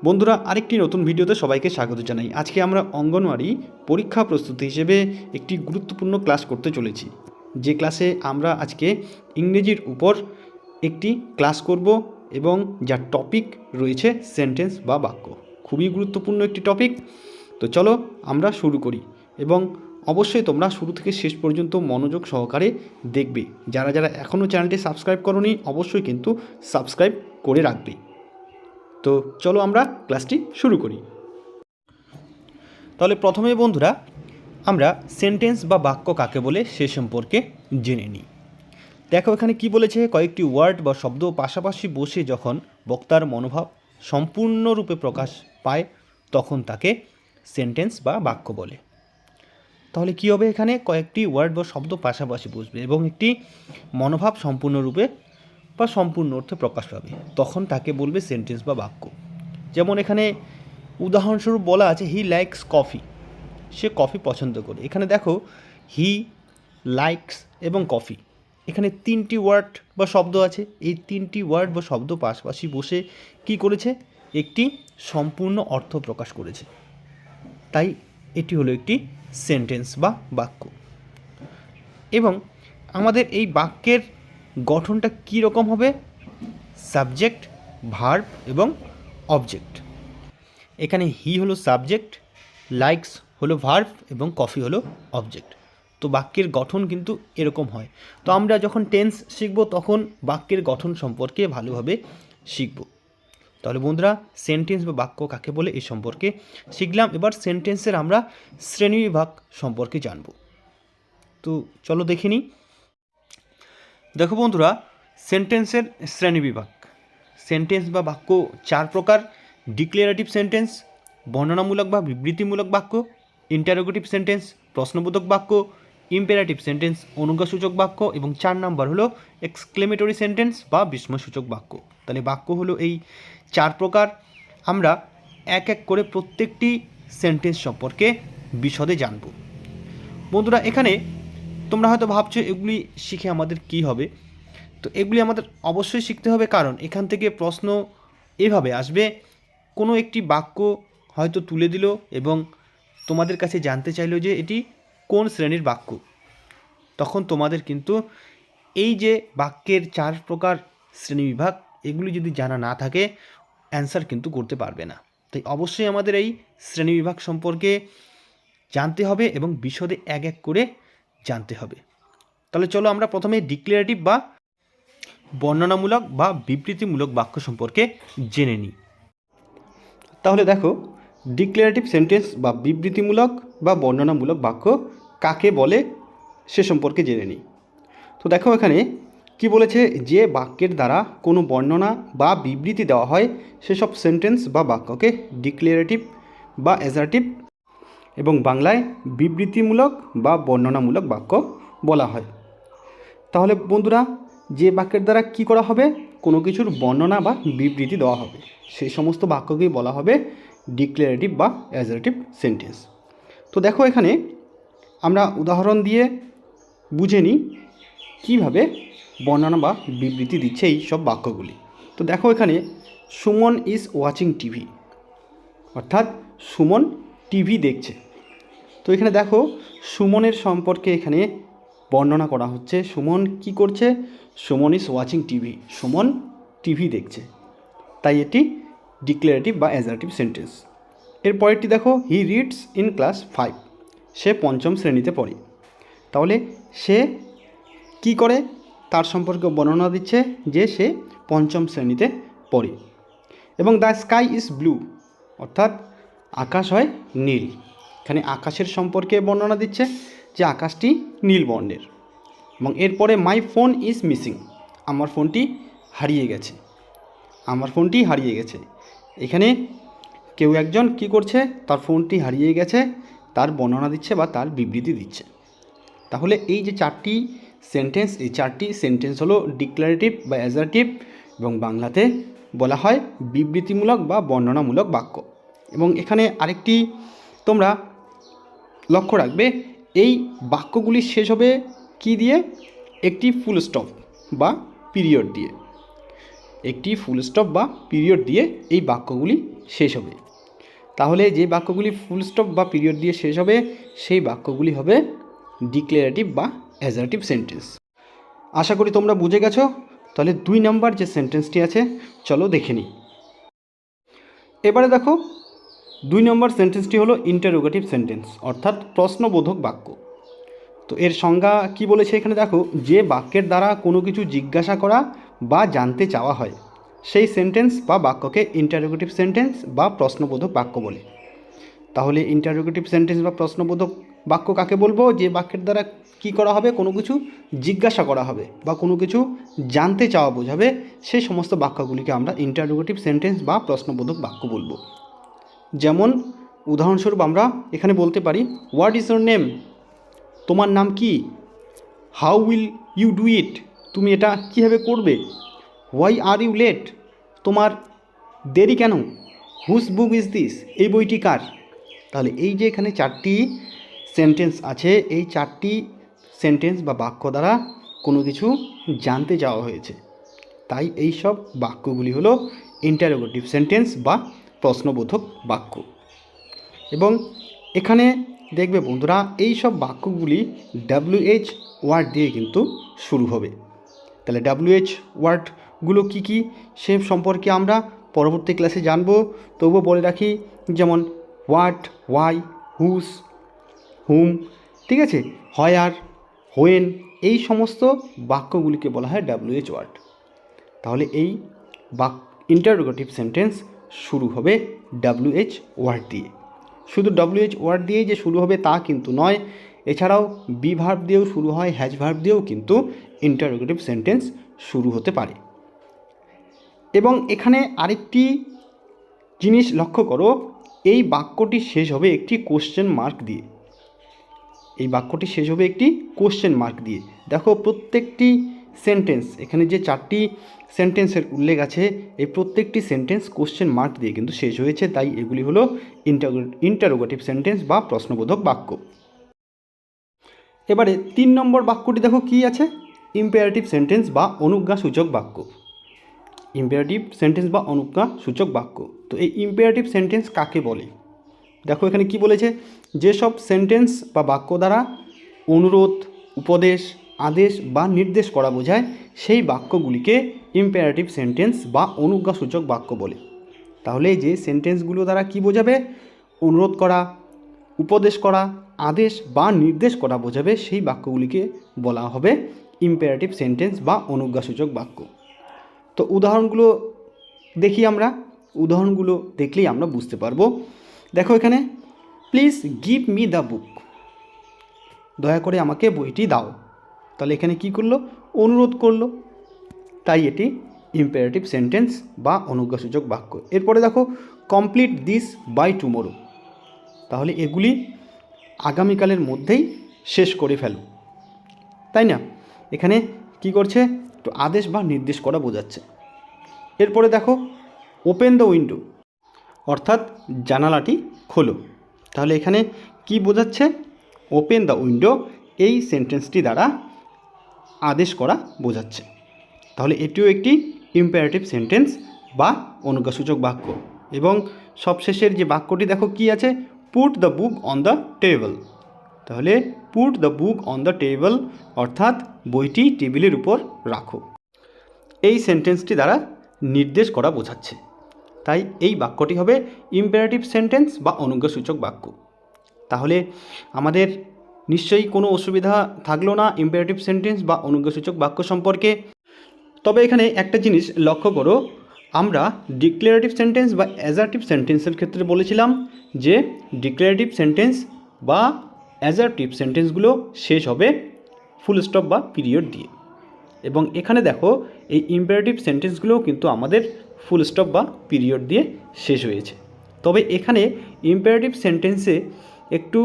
বন্ধুরা, আরেকটি নতুন ভিডিওতে সবাইকে স্বাগত জানাই। আজকে আমরা অঙ্গনওয়াড়ি পরীক্ষা প্রস্তুতি হিসেবে একটি গুরুত্বপূর্ণ ক্লাস করতে চলেছি, যে ক্লাসে আমরা আজকে ইংরেজির উপর একটি ক্লাস করব এবং যার টপিক রয়েছে সেন্টেন্স বা বাক্য। খুবই গুরুত্বপূর্ণ একটি টপিক। তো চলো আমরা শুরু করি এবং অবশ্যই তোমরা শুরু থেকে শেষ পর্যন্ত মনোযোগ সহকারে দেখবে। যারা যারা এখনও চ্যানেলটি সাবস্ক্রাইব করোনি অবশ্যই কিন্তু সাবস্ক্রাইব করে রাখবে। তো চলো আমরা ক্লাসটি শুরু করি। তাহলে প্রথমে বন্ধুরা আমরা সেন্টেন্স বা বাক্য কাকে বলে সে সম্পর্কে জেনে নিই। দেখো এখানে কি বলেছে, কয়েকটি ওয়ার্ড বা শব্দ পাশাপাশি বসে যখন বক্তার মনোভাব সম্পূর্ণরূপে প্রকাশ পায় তখন তাকে সেন্টেন্স বা বাক্য বলে। তাহলে কি হবে, এখানে কয়েকটি ওয়ার্ড বা শব্দ পাশাপাশি বসবে এবং একটি মনোভাব সম্পূর্ণরূপে বা সম্পূর্ণ অর্থে প্রকাশ পাবে, তখন তাকে বলবে সেন্টেন্স বা বাক্য। যেমন এখানে উদাহরণস্বরূপ বলা আছে he likes coffee, say coffee পছন্দ করে। এখানে দেখো হি, লাইকস এবং কফি, এখানে তিনটি ওয়ার্ড বা শব্দ আছে। এই তিনটি ওয়ার্ড বা শব্দ পাশাপাশি বসে কি করেছে, একটি সম্পূর্ণ অর্থ প্রকাশ করেছে। তাই এটি হলো একটি সেন্টেন্স বা বাক্য। এবং আমাদের এই বাক্যের গঠনটা কী রকম হবে, সাবজেক্ট, ভার্ব এবং অবজেক্ট। এখানে হি হলো সাবজেক্ট, লাইকস হলো ভার্ব এবং কফি হলো অবজেক্ট। তো বাক্যের গঠন কিন্তু এরকম হয়। তো আমরা যখন টেন্স শিখব তখন বাক্যের গঠন সম্পর্কে ভালোভাবে শিখব। তাহলে বন্ধুরা, সেন্টেন্স বা বাক্য কাকে বলে এই সম্পর্কে শিখলাম। এবার সেন্টেন্সের আমরা শ্রেণীবিভাগ সম্পর্কে জানব। তো চলো দেখে নিই। দেখো বন্ধুরা, সেন্টেন্সের শ্রেণীবিভাগ। সেন্টেন্স বা বাক্য চার প্রকার: ডিক্লারেটিভ সেন্টেন্স, বর্ণনামূলক বা বিবৃতিমূলক বাক্য; ইন্টারোগেটিভ সেন্টেন্স, প্রশ্নবোধক বাক্য; ইম্পেরাটিভ সেন্টেন্স, অনুজ্ঞাসূচক বাক্য; এবং 4 নাম্বার হলো এক্সক্লেমেটরি সেন্টেন্স বা বিস্ময়সূচক বাক্য। তাহলে বাক্য হলো এই চার প্রকার। আমরা এক এক করে প্রত্যেকটি সেন্টেন্স সম্পর্কে বিশদে জানব। বন্ধুরা, এখানে তোমরা হয়তো ভাবছো এগুলি শিখে আমাদের কি হবে। তো এগুলি আমাদের অবশ্যই শিখতে হবে, কারণ এখান থেকে প্রশ্ন এভাবে আসবে, কোনো একটি বাক্য হয়তো তুলে দিল এবং তোমাদের কাছে জানতে চাইলো যে এটি কোন শ্রেণীর বাক্য। তখন তোমাদের কিন্তু এই যে বাক্যের চার প্রকার শ্রেণীবিভাগ, এগুলি যদি জানা না থাকে অ্যান্সার কিন্তু করতে পারবে না। তাই অবশ্যই আমাদের এই শ্রেণীবিভাগ সম্পর্কে জানতে হবে এবং বিশদে এক এক করে জানতে হবে। তাহলে চলো আমরা প্রথমে ডিক্লারেটিভ বা বর্ণনামূলক বা বিবৃতিমূলক বাক্য সম্পর্কে জেনে নিই। তাহলে দেখো, ডিক্লারেটিভ সেন্টেন্স বা বিবৃতিমূলক বা বর্ণনামূলক বাক্য কাকে বলে সে সম্পর্কে জেনে নিই। তো দেখো এখানে কি বলেছে, যে বাক্যের দ্বারা কোনো বর্ণনা বা বিবৃতি দেওয়া হয় সেসব সেন্টেন্স বা বাক্যকে ডিক্লারেটিভ বা অ্যাসার্টিভ এবং বাংলায় বিবৃতিমূলক বা বর্ণনামূলক বাক্য বলা হয়। তাহলে বন্ধুরা, যে বাক্যের দ্বারা কি করা হবে, কোনো কিছুর বর্ণনা বা বিবৃতি দেওয়া হবে, সেই সমস্ত বাক্যকেই বলা হবে ডিক্লারেটিভ বা অ্যাসার্টিভ সেন্টেন্স। তো দেখো এখানে আমরা উদাহরণ দিয়ে বুঝে নিই কীভাবে বর্ণনা বা বিবৃতি দিচ্ছে এই সব বাক্যগুলি। তো দেখো এখানে সুমন ইজ ওয়াচিং টিভি, অর্থাৎ সুমন টিভি দেখছে। তো এখানে দেখো সুমনের সম্পর্কে এখানে বর্ণনা করা হচ্ছে। সুমন কি করছে, Suman is watching TV, Suman TV দেখছে। তাই এটি ডিক্লারেটিভ বা অ্যাসার্টিভ সেন্টেন্স। এরপরেরটি দেখো, হি রিডস ইন ক্লাস 5, সে 5ম শ্রেণীতে পড়ে। তাহলে সে কি করে তার সম্পর্কে বর্ণনা দিচ্ছে যে সে 5ম শ্রেণীতে পড়ে। এবং দ্য স্কাই ইজ ব্লু, অর্থাৎ আকাশ হয় নীল। এখানে আকাশের সম্পর্কে বর্ণনা দিচ্ছে যে আকাশটি নীল বর্ণের। এবং এরপরে মাই ফোন ইজ মিসিং, আমার ফোনটি হারিয়ে গেছে, আমার ফোনটি হারিয়ে গেছে। এখানে কেউ একজন কি করছে, তার ফোনটি হারিয়ে গেছে, তার বর্ণনা দিচ্ছে বা তার বিবৃতি দিচ্ছে। তাহলে এই যে চারটি সেন্টেন্স, এই চারটি সেন্টেন্স হলো ডিক্লারেটিভ বা অ্যাসার্টিভ এবং বাংলাতে বলা হয় বিবৃতিমূলক বা বর্ণনামূলক বাক্য। এবং এখানে আরেকটি তোমরা লক্ষ্য রাখবে, এই বাক্যগুলি শেষ হবে কি দিয়ে, একটি ফুল স্টপ বা পিরিয়ড দিয়ে। একটি ফুল স্টপ বা পিরিয়ড দিয়ে এই বাক্যগুলি শেষ হবে। তাহলে যে বাক্যগুলি ফুল স্টপ বা পিরিয়ড দিয়ে শেষ হবে সেই বাক্যগুলি হবে ডিক্লারেটিভ বা অ্যাজার্টিভ সেন্টেন্স। আশা করি তোমরা বুঝে গেছো। তাহলে 2 নম্বর যে সেন্টেন্সটি আছে চলো দেখে নিই। এবারে দেখো 2 নম্বর সেন্টেন্সটি হলো ইন্টারোগেটিভ সেন্টেন্স, অর্থাৎ প্রশ্নবোধক বাক্য। তো এর সংজ্ঞা কি বলেছে এখানে দেখো, যে বাক্যের দ্বারা কোনো কিছু জিজ্ঞাসা করা বা জানতে চাওয়া হয় সেই সেন্টেন্স বা বাক্যকে ইন্টারোগেটিভ সেন্টেন্স বা প্রশ্নবোধক বাক্য বলে। তাহলে ইন্টারোগেটিভ সেন্টেন্স বা প্রশ্নবোধক বাক্য কাকে বলবো? যে বাক্যের দ্বারা কি করা হবে, কোনো কিছু জিজ্ঞাসা করা হবে বা কোনো কিছু জানতে চাওয়া বোঝাবে, সেই সমস্ত বাক্যগুলিকে আমরা ইন্টারোগেটিভ সেন্টেন্স বা প্রশ্নবোধক বাক্য বলবো। যেমন উদাহরণস্বরূপ আমরা এখানে বলতে পারি, হোয়াট ইজ ইউর নেম? তোমার নাম কি? How will you do it? তুমি এটা কীভাবে করবে? Why are you late? তোমার দেরি কেন? Whose book is this? এই বইটি কার? তাহলে এই যে এখানে 4টি সেন্টেন্স আছে, এই 4টি সেন্টেন্স বা বাক্য দ্বারা কোনো কিছু জানতে চাওয়া হয়েছে, তাই এই সব বাক্যগুলি হলো ইন্টারোগেটিভ সেন্টেন্স বা প্রশ্নবোধক বাক্য। এবং এখানে দেখবে বন্ধুরা, এই সব বাক্যগুলি WH ওয়ার্ড দিয়ে কিন্তু শুরু হবে। তাহলে WH ওয়ার্ডগুলো কী কী সে সম্পর্কে আমরা পরবর্তী ক্লাসে জানবো। তবুও বলে রাখি, যেমন হোয়াট, হোয়াই, হুজ, হুম, ঠিক আছে, হোয়ার, হোয়েন, এই সমস্ত বাক্যগুলিকে বলা হয় WH ওয়ার্ড। তাহলে এই ইন্টারোগেটিভ সেন্টেন্স শুরু হবে WH ওয়ার্ড দিয়ে। শুধু WH ওয়ার্ড দিয়েই যে শুরু হবে তা কিন্তু নয়, এছাড়াও বি ভার্ব দিয়েও শুরু হয়, হ্যাজ ভার্ব দিয়েও কিন্তু ইন্টারোগেটিভ সেন্টেন্স শুরু হতে পারে। এবং এখানে আরেকটি জিনিস লক্ষ্য করো, এই বাক্যটি শেষ হবে একটি কোশ্চেন মার্ক দিয়ে। এই বাক্যটি শেষ হবে একটি কোশ্চেন মার্ক দিয়ে। দেখো প্রত্যেকটি সেন্টেন্স, এখানে যে 4টি সেন্টেন্সের উল্লেখ আছে, এই প্রত্যেকটি সেন্টেন্স কোশ্চেন মার্ক দিয়ে কিন্তু শেষ হয়েছে, তাই এগুলি হলো ইন্টারোগেটিভ সেন্টেন্স বা প্রশ্নবোধক বাক্য। এবারে 3 নম্বর বাক্যটি দেখো কি আছে, ইম্পেয়ারেটিভ সেন্টেন্স বা অনুজ্ঞাসূচক বাক্য। ইম্পেয়ারেটিভ সেন্টেন্স বা অনুজ্ঞাসূচক বাক্য। তো এই ইম্পেয়ারেটিভ সেন্টেন্স কাকে বলে? দেখো এখানে কি বলেছে, যেসব সেন্টেন্স বা বাক্য দ্বারা অনুরোধ, উপদেশ, আদেশ বা নির্দেশ করা বোঝায় সেই বাক্যগুলিকে ইম্পেয়ারেটিভ সেন্টেন্স বা অনুজ্ঞাসূচক বাক্য বলে। তাহলে যে সেন্টেন্সগুলো দ্বারা কি বোঝাবে, অনুরোধ করা, উপদেশ করা, আদেশ বা নির্দেশ করা বোঝাবে, সেই বাক্যগুলিকে বলা হবে ইম্পেয়ারেটিভ সেন্টেন্স বা অনুজ্ঞাসূচক বাক্য। তো উদাহরণগুলো দেখি আমরা, উদাহরণগুলো দেখলেই আমরা বুঝতে পারবো। দেখো এখানে, please give me the book, দয়া করে আমাকে বইটি দাও। তাহলে এখানে কি করলো, অনুরোধ করলো, তাই এটি ইম্পেয়ারেটিভ সেন্টেন্স বা অনুজ্ঞাসূচক বাক্য। এরপরে দেখো, কমপ্লিট দিস বাই টুমোরো, তাহলে এগুলি আগামীকালের মধ্যেই শেষ করে ফেলো, তাই না? এখানে কি করছে, একটু আদেশ বা নির্দেশ করা বোঝাচ্ছে। এরপরে দেখো, ওপেন দ্য উইন্ডো, অর্থাৎ জানালাটি খোলো। তাহলে এখানে কি বোঝাচ্ছে, ওপেন দ্য উইন্ডো এই সেন্টেন্সটি দ্বারা আদেশ করা বোঝাচ্ছে। তাহলে এটিও একটি ইম্পারেটিভ সেন্টেন্স বা অনুজ্ঞাসূচক বাক্য। এবং সবশেষের যে বাক্যটি দেখো কি আছে, put the book on the table. তাহলে put the book on the table অর্থাৎ বইটি টেবিলের উপর রাখো, এই সেন্টেন্সটি দ্বারা নির্দেশ করা বোঝাচ্ছে। তাই এই বাক্যটি হবে ইম্পারেটিভ সেন্টেন্স বা অনুজ্ঞাসূচক বাক্য। তাহলে আমাদের নিশ্চয়ই কোনো অসুবিধা থাকলো না ইম্পারেটিভ সেন্টেন্স বা অনুজ্ঞাসূচক বাক্য সম্পর্কে। তবে এখানে একটা জিনিস লক্ষ্য করো, আমরা ডিক্লারেটিভ সেন্টেন্স বা অ্যাজার্টিভ সেন্টেন্সের ক্ষেত্রে বলেছিলাম যে ডিক্লারেটিভ সেন্টেন্স বা অ্যাজার্টিভ সেন্টেন্সগুলো শেষ হবে ফুল স্টপ বা পিরিয়ড দিয়ে। এবং এখানে দেখো এই ইম্পারেটিভ সেন্টেন্সগুলোও কিন্তু আমাদের ফুল স্টপ বা পিরিয়ড দিয়ে শেষ হয়েছে। তবে এখানে ইম্পারেটিভ সেন্টেন্সে একটু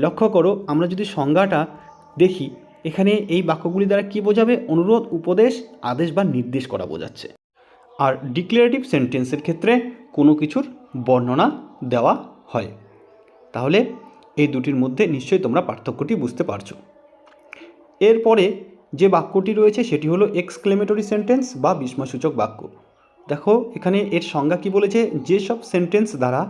লক্ষ্য করো, আমরা যদি সংজ্ঞাটা দেখি, এখানে এই বাক্যগুলি দ্বারা কী বোঝাবে, অনুরোধ, উপদেশ, আদেশ বা নির্দেশ করা বোঝাচ্ছে। আর ডিক্লারেটিভ সেন্টেন্সের ক্ষেত্রে কোনো কিছুর বর্ণনা দেওয়া হয়। তাহলে এই দুটির মধ্যে নিশ্চয়ই তোমরা পার্থক্যটি বুঝতে পারছো। এরপরে যে বাক্যটি রয়েছে সেটি হলো এক্সক্লেমেটরি সেন্টেন্স বা বিস্ময়সূচক বাক্য। দেখো এখানে এর সংজ্ঞা কি বলেছে, যেসব সেন্টেন্স দ্বারা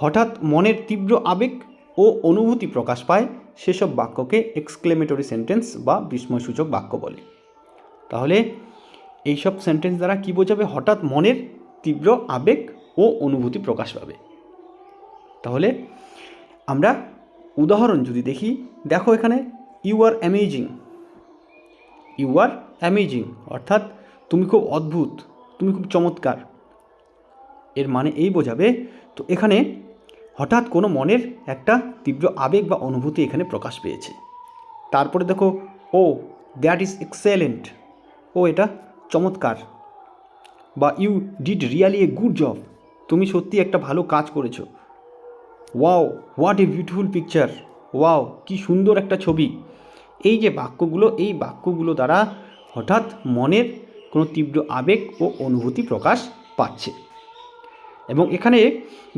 হঠাৎ মনের তীব্র আবেগ ও অনুভূতি প্রকাশ পায় সেসব বাক্যকে এক্সক্লেমেটরি সেন্টেন্স বা বিস্ময়সূচক বাক্য বলে। তাহলে এইসব সেন্টেন্স দ্বারা কী বোঝাবে, হঠাৎ মনের তীব্র আবেগ ও অনুভূতি প্রকাশ পাবে। তাহলে আমরা উদাহরণ যদি দেখি, দেখো এখানে you are amazing, you are amazing অর্থাৎ তুমি খুব অদ্ভুত, তুমি খুব চমৎকার, এর মানে এই বোঝাবে। তো এখানে হঠাৎ কোনো মনের একটা তীব্র আবেগ বা অনুভূতি এখানে প্রকাশ পেয়েছে। তারপরে দেখো ও দ্যাট ইজ এক্সেলেন্ট, ও এটা চমৎকার, বা you did really a good job, তুমি সত্যি একটা ভালো কাজ করেছো। Wow what a beautiful picture, wow কি সুন্দর একটা ছবি। এই যে বাক্যগুলো, এই বাক্যগুলো দ্বারা হঠাৎ মনের কোনো তীব্র আবেগ ও অনুভূতি প্রকাশ পাচ্ছে। এবং এখানে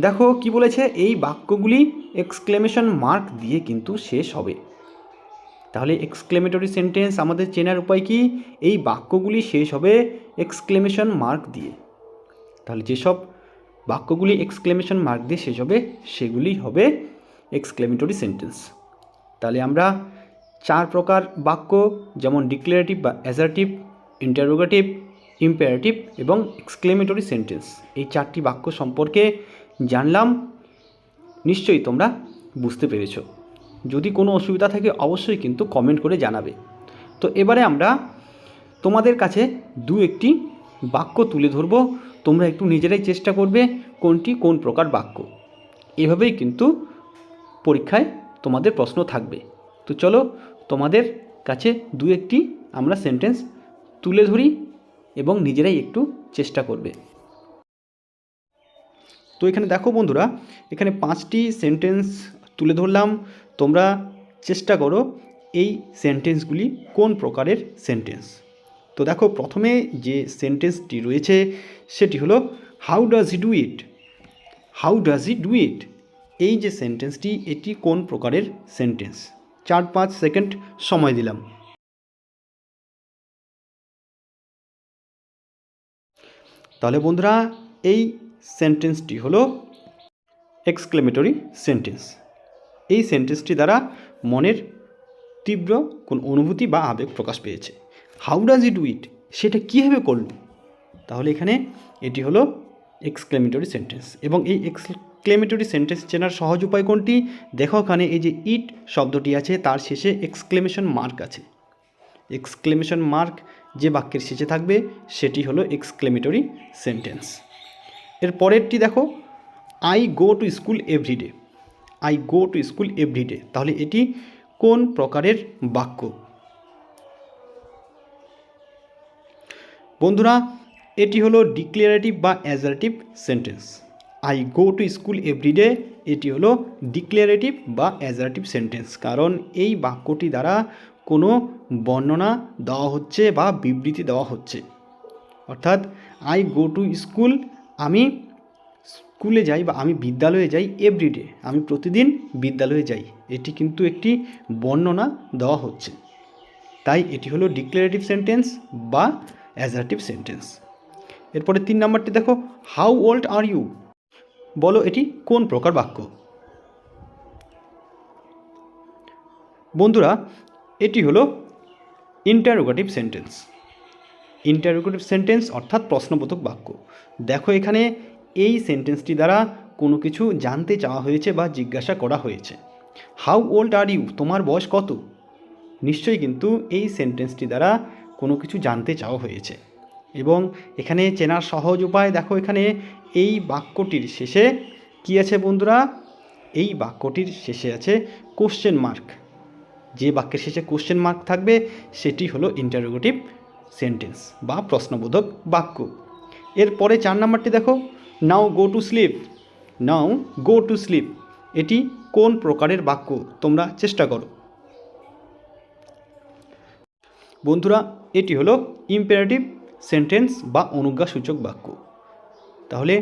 দেখো কি বলেছে, এই বাক্যগুলি এক্সক্লেমেশন মার্ক দিয়ে কিন্তু শেষ হবে। তাহলে এক্সক্লেমেটরি সেন্টেন্স আমাদের চেনার উপায় কি, এই বাক্যগুলি শেষ হবে এক্সক্লেমেশন মার্ক দিয়ে। তাহলে যেসব বাক্যগুলি এক্সক্লেমেশন মার্ক দিয়ে শেষ হবে সেগুলি হবে এক্সক্লেমেটরি সেন্টেন্স। তাহলে আমরা 4 প্রকার বাক্য, যেমন ডিক্লারেটিভ বা অ্যাসার্টিভ, ইন্টারোগেটিভ, ইম্পারেটিভ এবং এক্সক্লেমেটরি সেন্টেন্স, এই 4টি বাক্য সম্পর্কে জানলাম। নিশ্চয়ই তোমরা বুঝতে পেরেছো। যদি কোনো অসুবিধা থাকে অবশ্যই কিন্তু কমেন্ট করে জানাবে। তো এবারে আমরা তোমাদের কাছে 2-1টি বাক্য তুলে ধরব, তোমরা একটু নিজেরাই চেষ্টা করবে কোনটি কোন প্রকার বাক্য। এভাবেই কিন্তু পরীক্ষায় তোমাদের প্রশ্ন থাকবে। তো চলো তোমাদের কাছে 2-1টি আমরা সেন্টেন্স তুলে ধরি এবং নিজেরাই একটু চেষ্টা করবে। তো এখানে দেখো বন্ধুরা, এখানে 5টি সেন্টেন্স তুলে ধরলাম, তোমরা চেষ্টা করো এই সেন্টেন্সগুলি কোন প্রকারের সেন্টেন্স। তো দেখো প্রথমে যে সেন্টেন্সটি রয়েছে সেটি হলো how does he do it, how does he do it. এই যে সেন্টেন্সটি, এটি কোন প্রকারের সেন্টেন্স? 4-5 সেকেন্ড সময় দিলাম। তাহলে বন্ধুরা এই সেন্টেন্সটি হলো এক্সক্লেমেটরি সেন্টেন্স। এই সেন্টেন্সটি দ্বারা মনের তীব্র কোন অনুভূতি বা আবেগ প্রকাশ পেয়েছে। How does he do it, সেটা কীভাবে করল? তাহলে এখানে এটি হলো এক্সক্লেমেটরি সেন্টেন্স। এবং এই এক্সক্লেমেটরি সেন্টেন্স চেনার সহজ উপায় কোনটি? দেখো এখানে এই যে ইট শব্দটি আছে তার শেষে এক্সক্লেমেশন মার্ক আছে। এক্সক্লেমেশন মার্ক যে বাক্যের শেষে থাকবে সেটি হলো এক্সক্লেমেটরি সেন্টেন্স। এর পরেরটি দেখো, I go to school everyday, I go to school everyday. তাহলে এটি কোন প্রকারের বাক্য? বন্ধুরা এটি হলো ডিক্লারেটিভ বা assertive sentence. I go to school everyday এটি হলো ডিক্লারেটিভ বা অ্যাসার্টিভ সেন্টেন্স, কারণ এই বাক্যটি দ্বারা কোনো বর্ণনা দেওয়া হচ্ছে বা বিবৃতি দেওয়া হচ্ছে। অর্থাৎ আই গো টু স্কুল, আমি স্কুলে যাই বা আমি বিদ্যালয়ে যাই, এভরিডে আমি প্রতিদিন বিদ্যালয়ে যাই, এটি কিন্তু একটি বর্ণনা দেওয়া হচ্ছে। তাই এটি হলো ডিক্লারেটিভ সেন্টেন্স বা অ্যাসার্টিভ সেন্টেন্স। এরপরে 3 নম্বরটি দেখো, হাউ ওল্ড আর ইউ, বলো এটি কোন প্রকার বাক্য? বন্ধুরা এটি হলো ইন্টারোগেটিভ সেন্টেন্স। ইন্টারোগেটিভ সেন্টেন্স অর্থাৎ প্রশ্নবোধক বাক্য। দেখো এখানে এই সেন্টেন্সটি দ্বারা কোনো কিছু জানতে চাওয়া হয়েছে বা জিজ্ঞাসা করা হয়েছে। হাউ ওল্ড আর ইউ, তোমার বয়স কত? নিশ্চয়ই কিন্তু এই সেন্টেন্সটি দ্বারা কোনো কিছু জানতে চাওয়া হয়েছে। এবং এখানে চেনার সহজ উপায়, দেখো এখানে এই বাক্যটির শেষে কি আছে বন্ধুরা? এই বাক্যটির শেষে আছে কোশ্চেন মার্ক। যে বাক্যের শেষে কোশ্চেন মার্ক থাকবে সেটি হলো ইন্টারোগেটিভ সেন্টেন্স বা প্রশ্নবোধক বাক্য। এরপরে 4 নম্বরটি দেখো, now go to sleep, now go to sleep এটি কোন প্রকারের বাক্য? তোমরা চেষ্টা করো। বন্ধুরা এটি হলো ইম্পারেটিভ সেন্টেন্স বা অনুজ্ঞাসূচক বাক্য। তাহলে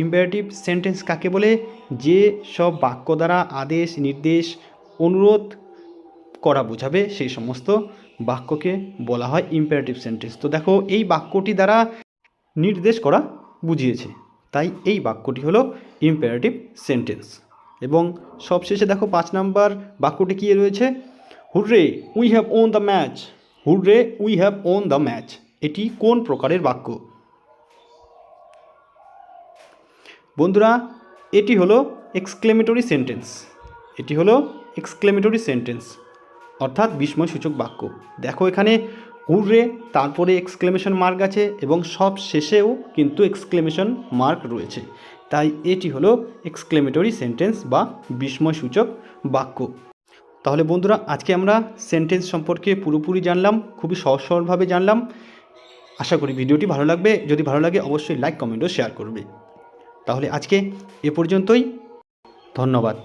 ইম্পারেটিভ সেন্টেন্স কাকে বলে? যে সব বাক্য দ্বারা আদেশ, নির্দেশ, অনুরোধ করা বোঝাবে সেই সমস্ত বাক্যকে বলা হয় ইম্পারেটিভ সেন্টেন্স। তো দেখো এই বাক্যটি দ্বারা নির্দেশ করা বুঝিয়েছে। তাই এই বাক্যটি হলো ইম্পারেটিভ সেন্টেন্স। এবং সবশেষে দেখো 5 নাম্বার বাক্যটি কী রয়েছে, hurray we have won the match. Hurray we have won the match, এটি কোন প্রকারের বাক্য? বন্ধুরা, এটি হলো এক্সক্লেমেটরি সেন্টেন্স। এটি হলো এক্সক্লেমেটরি সেন্টেন্স, অর্থাৎ বিস্ময়সূচক বাক্য। দেখো এখানে হুররে, তারপরে এক্সক্লেমেশন মার্ক আছে এবং সব শেষেও কিন্তু এক্সক্লেমেশন মার্ক রয়েছে। তাই এটি হলো এক্সক্লেমেটরি সেন্টেন্স বা বিস্ময়সূচক বাক্য। তাহলে বন্ধুরা, আজকে আমরা সেন্টেন্স সম্পর্কে পুরোপুরি জানলাম, খুবই সহজ সরলভাবে জানলাম। আশা করি ভিডিওটি ভালো লাগবে। যদি ভালো লাগে অবশ্যই লাইক, কমেন্ট ও শেয়ার করবে। তাহলে আজকে এ পর্যন্তই। ধন্যবাদ।